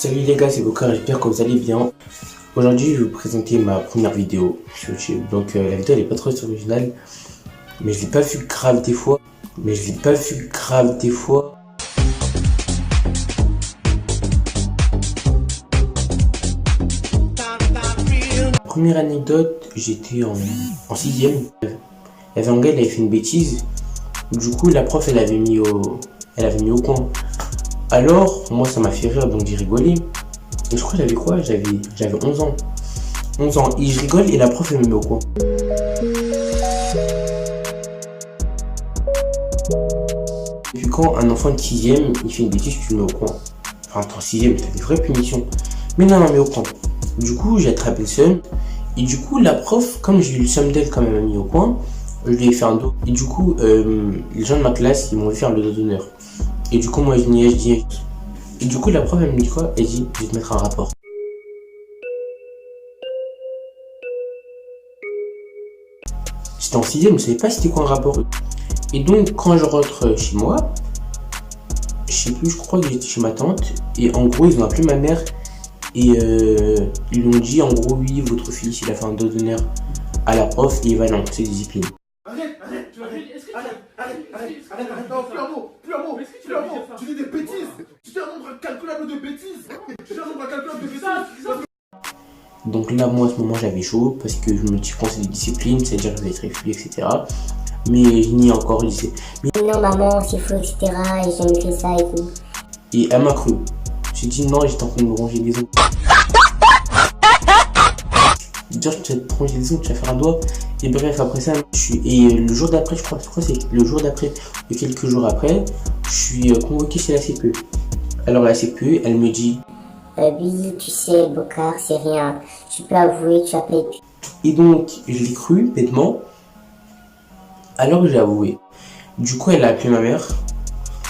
Salut les gars, c'est Bokar, j'espère que vous allez bien. Aujourd'hui, je vais vous présenter ma première vidéo sur YouTube. Donc la vidéo elle est pas trop originale, mais je l'ai pas vu grave des fois. Première anecdote, j'étais en 6ème. Il y avait un gars, il avait fait une bêtise. Du coup, la prof, elle avait mis au coin. Alors, moi, ça m'a fait rire, donc j'ai rigolé. Et je crois que j'avais quoi? J'avais 11 ans. 11 ans. Et je rigole et la prof, elle me met au coin. Et puis quand un enfant de 6ème, il fait une bêtise, tu le mets au coin. Enfin, en 6ème, t'as des vraies punitions. Mais non, elle m'a mis au coin. Du coup, j'ai attrapé le seum. Et du coup, la prof, comme j'ai eu le seum d'elle quand elle m'a mis au coin, je lui ai fait un dos. Et du coup, les gens de ma classe, ils m'ont fait faire le dos d'honneur. Et du coup, moi, je dis. Et du coup, la prof, elle me dit quoi? Elle dit, je vais te mettre un rapport. J'étais en 6ème, je savais pas c'était quoi un rapport. Et donc, quand je rentre chez moi, je sais plus, je crois que j'étais chez ma tante. Et en gros, ils ont appelé ma mère. Et ils lui ont dit, en gros, oui, votre fils, il a fait un dos d'honneur à la prof et il va l'annoncer discipline. Arrête, non, plus un mot, tu dis des bêtises, tu dis un nombre incalculable de bêtises, Donc là, moi, à ce moment, j'avais chaud parce que je me dis quand c'est des disciplines, c'est-à-dire que je vais être exclu, etc. Mais je nie encore, je disais, mais non maman, c'est faux, etc. Et j'ai jamais fait ça et tout. Et elle m'a cru. J'ai dit non, j'étais en train de me ronger les os. Dire tu vas te ronger les os, tu vas faire un doigt. Et bref, après ça, le jour d'après, je crois que c'est le jour d'après, ou quelques jours après, je suis convoqué chez la CPE. Alors la CPE, elle me dit oui, tu sais, Bokar, c'est rien. Tu peux avouer, tu as payé. Et donc, je l'ai cru, bêtement. Alors j'ai avoué. Du coup, elle a appelé ma mère.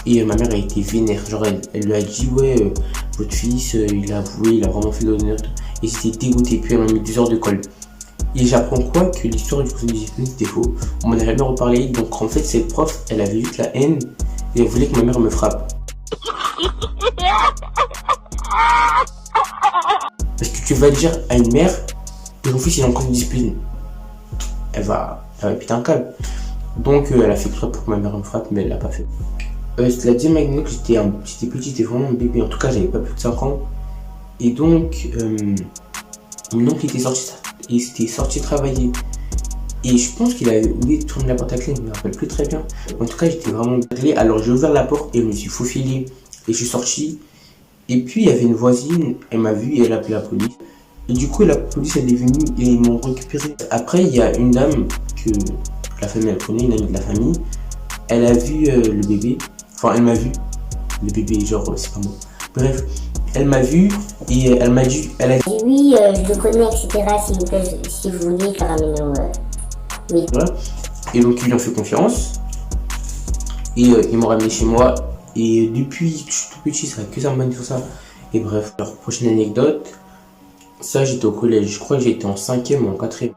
Et ma mère a été vénère. Genre, elle lui a dit, ouais, votre fils, il a avoué, il a vraiment fait l'honneur. Et c'était dégoûté. Puis elle m'a mis 2 heures de colle. Et j'apprends quoi? Que l'histoire du conseil de discipline c'était faux. On m'en a jamais reparlé. Donc en fait, cette prof, elle avait juste la haine. Et elle voulait que ma mère me frappe. Parce que tu vas dire à une mère que mon fils il est en conseil de discipline. Elle va péter un câble. Donc elle a fait exprès pour que ma mère me frappe, mais elle l'a pas fait. C'est la deuxième anecdote que j'étais petit, j'étais vraiment un bébé. En tout cas, j'avais pas plus de 5 ans. Et donc, mon oncle était sorti travailler. Et je pense qu'il avait oublié de tourner la porte à clé, je me rappelle plus très bien. En tout cas, j'étais vraiment clé. Alors j'ai ouvert la porte et je me suis faufilé. Et je suis sorti. Et puis il y avait une voisine, elle m'a vu et elle a appelé la police. Et du coup, la police elle est venue et ils m'ont récupéré. Après, il y a une dame que la famille elle connaît, une amie de la famille. Elle a vu le bébé. Enfin, elle m'a vu. Le bébé, genre, c'est pas moi. Bref, elle m'a vu et elle m'a dit. Elle a dit oui, je le connais, etc. S'il vous plaît, si vous voulez, je le ramène oui. Voilà. Et donc, ils lui ont fait confiance. Et ils m'ont ramené chez moi. Et depuis que je suis tout petit, ça a que ça me mène sur ça. Et bref, alors, prochaine anecdote. Ça, j'étais au collège. Je crois que j'étais en 5ème ou en 4ème.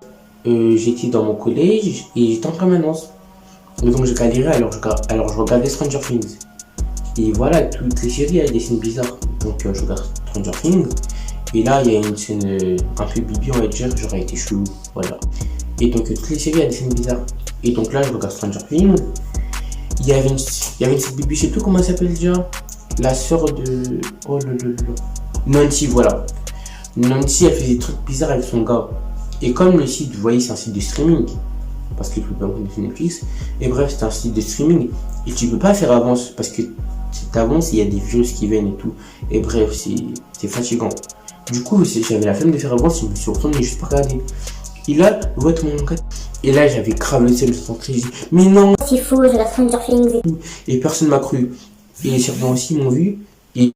J'étais dans mon collège et j'étais en permanence. Et donc, je galérais, alors je regardais Stranger Things. Et voilà, toutes les séries, elles des scènes bizarres. Donc, je regarde Stranger Things. Et là, il y a une scène un peu bibi, on va dire, j'aurais été chelou. Voilà. Et donc, toutes les séries, elles des scènes bizarres. Et donc là, je regarde Stranger Things. Il y avait une scène bibi, je sais plus comment elle s'appelle déjà. La sœur de. Oh le. Nancy, voilà. Nancy, elle faisait des trucs bizarres avec son gars. Et comme le site, vous voyez, c'est un site de streaming. Parce que je peux pas me connaître Netflix. Et bref, c'est un site de streaming. Et tu peux pas faire avance. Parce que si t'avances, il y a des virus qui viennent et tout. Et bref, c'est fatigant. Du coup, j'avais la flemme de faire avance. Je me suis retourné juste pour regarder. Et là, je vois tout mon cas. Et là, j'avais grave le seum de rentrer. J'ai dit, mais non, c'est faux, je la Stranger Things et tout. Et personne m'a cru. Et les surveillants aussi m'ont vu. Et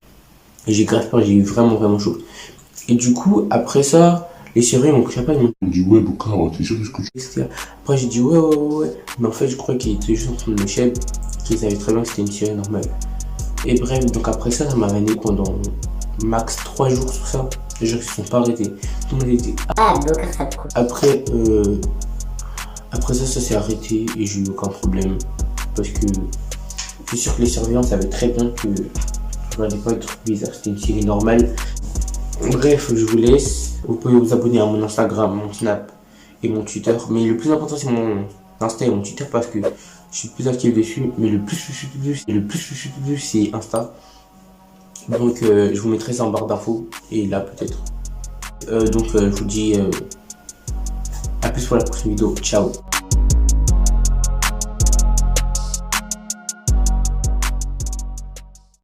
j'ai grave peur, j'ai eu vraiment chaud. Et du coup, après ça, les surveillants m'ont cru pas, ils m'ont dit ouais, Bokar, t'es sûr de ce que tu dis. Après, j'ai dit ouais. Mais en fait, je crois qu'ils étaient juste en train de me chèvre. Qu'ils savaient très bien que c'était une série normale. Et bref, donc après ça m'a vanné pendant max 3 jours sur ça. Les gens qui se sont pas arrêtés. Tout le monde était. Ah, Bokar, ça te coûte. Après ça s'est arrêté et j'ai eu aucun problème. Parce que je suis sûr que les surveillants savaient très bien que regardez pas de trucs bizarres, c'était une série normale. Bref, je vous laisse. Vous pouvez vous abonner à mon Instagram, mon Snap et mon Twitter. Mais le plus important, c'est mon Insta et mon Twitter parce que je suis plus actif dessus. Mais le plus, c'est Insta. Donc, je vous mettrai ça en barre d'infos. Et là, peut-être. Je vous dis à plus pour la prochaine vidéo. Ciao.